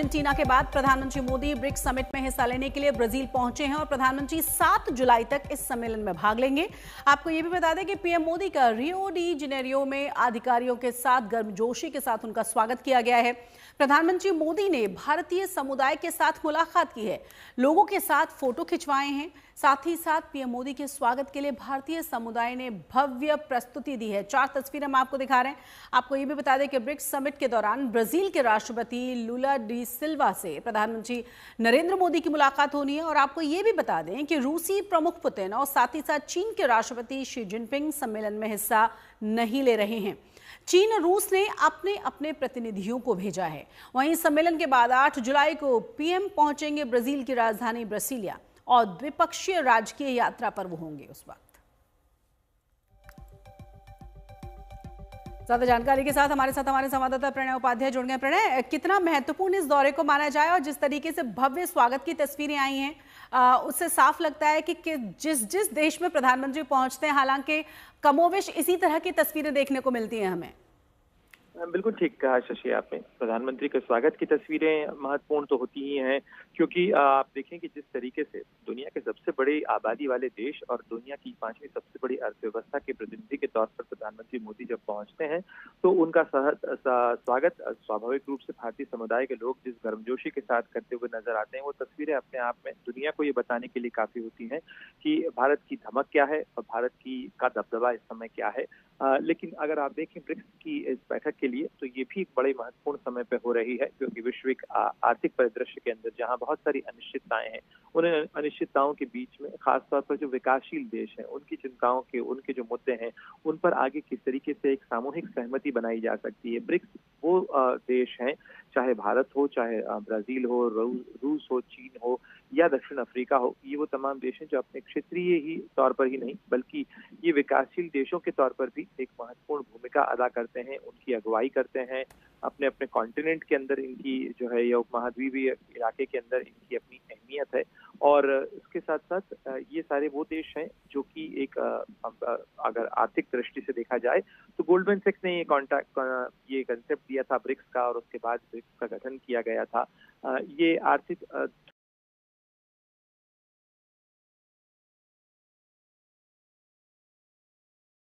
Argentina के बाद प्रधानमंत्री मोदी ब्रिक्स समिट में हिस्सा लेने के लिए ब्राजील पहुंचे हैं और प्रधानमंत्री 7 जुलाई तक इस सम्मेलन में भाग लेंगे। आपको यह भी बता दें कि पीएम मोदी का रियो डी जेनेरियो में अधिकारियों के साथ गर्मजोशी के साथ उनका स्वागत किया गया है। प्रधानमंत्री मोदी ने भारतीय समुदाय के साथ मुलाकात की है, लोगों के साथ फोटो खिंचवाए हैं। साथ ही साथ पीएम मोदी के स्वागत के लिए भारतीय समुदाय ने भव्य प्रस्तुति दी है। 4 तस्वीरें हम आपको दिखा रहे हैं। आपको ये भी बता दें कि ब्रिक्स समिट के दौरान ब्राजील के राष्ट्रपति लुला डी सिल्वा से प्रधानमंत्री नरेंद्र मोदी की मुलाकात होनी है। और आपको ये भी बता दें कि रूसी प्रमुख पुतिन और साथ ही साथ चीन के राष्ट्रपति शी जिनपिंग सम्मेलन में हिस्सा नहीं ले रहे हैं। चीन और रूस ने अपने अपने प्रतिनिधियों को भेजा है। वहीं सम्मेलन के बाद 8 जुलाई को पीएम पहुंचेंगे ब्राजील की राजधानी ब्रासिलिया और द्विपक्षीय राजकीय यात्रा पर वो होंगे। उस वक्त ज्यादा जानकारी के साथ हमारे संवाददाता प्रणय उपाध्याय जुड़ गए। प्रणय, कितना महत्वपूर्ण इस दौरे को माना जाए और जिस तरीके से भव्य स्वागत की तस्वीरें आई हैं उससे साफ लगता है कि जिस देश में प्रधानमंत्री पहुंचते हैं, हालांकि कमोवेश इसी तरह की तस्वीरें देखने को मिलती हैं हमें। बिल्कुल ठीक कहा शशि आपने। प्रधानमंत्री के स्वागत की तस्वीरें महत्वपूर्ण तो होती ही हैं, क्योंकि आप देखें कि जिस तरीके से दुनिया के सबसे बड़ी आबादी वाले देश और दुनिया की 5वीं सबसे बड़ी अर्थव्यवस्था के प्रतिनिधि के तौर पर प्रधानमंत्री मोदी जब पहुंचते हैं तो उनका स्वागत स्वाभाविक रूप से भारतीय समुदाय के लोग जिस गर्मजोशी के साथ करते हुए नजर आते हैं, वो तस्वीरें अपने आप में दुनिया को ये बताने के लिए काफी होती हैं कि भारत की धमक क्या है और भारत का दबदबा इस समय क्या है। लेकिन अगर आप देखें ब्रिक्स की इस बैठक के लिए तो ये भी एक बड़े महत्वपूर्ण समय पे हो रही है, क्योंकि वैश्विक आर्थिक परिदृश्य के अंदर जहां बहुत सारी अनिश्चितताएं हैं, उन अनिश्चितताओं के बीच में खासतौर पर जो विकासशील देश हैं उनकी चिंताओं के, उनके जो मुद्दे हैं उन पर आगे किस तरीके से एक सामूहिक सहमति बनाई जा सकती है। ब्रिक्स वो देश हैं, चाहे भारत हो, चाहे ब्राजील हो, रूस हो, चीन हो या दक्षिण अफ्रीका हो, ये वो तमाम देश हैं जो अपने क्षेत्रीय ही तौर पर ही नहीं बल्कि ये विकासशील देशों के तौर पर भी एक महत्वपूर्ण भूमिका अदा करते हैं, उनकी अगुवाई करते हैं। अपने अपने कॉन्टिनेंट के अंदर इनकी जो है या उपमहाद्वीपीय इलाके के अंदर इनकी अपनी अहमियत है। और इसके साथ साथ ये सारे वो देश हैं जो कि एक अगर आर्थिक दृष्टि से देखा जाए तो गोल्डमैन सैक्स ने ये कंसेप्ट दिया था ब्रिक्स का और उसके बाद ब्रिक्स का गठन किया गया था। ये आर्थिक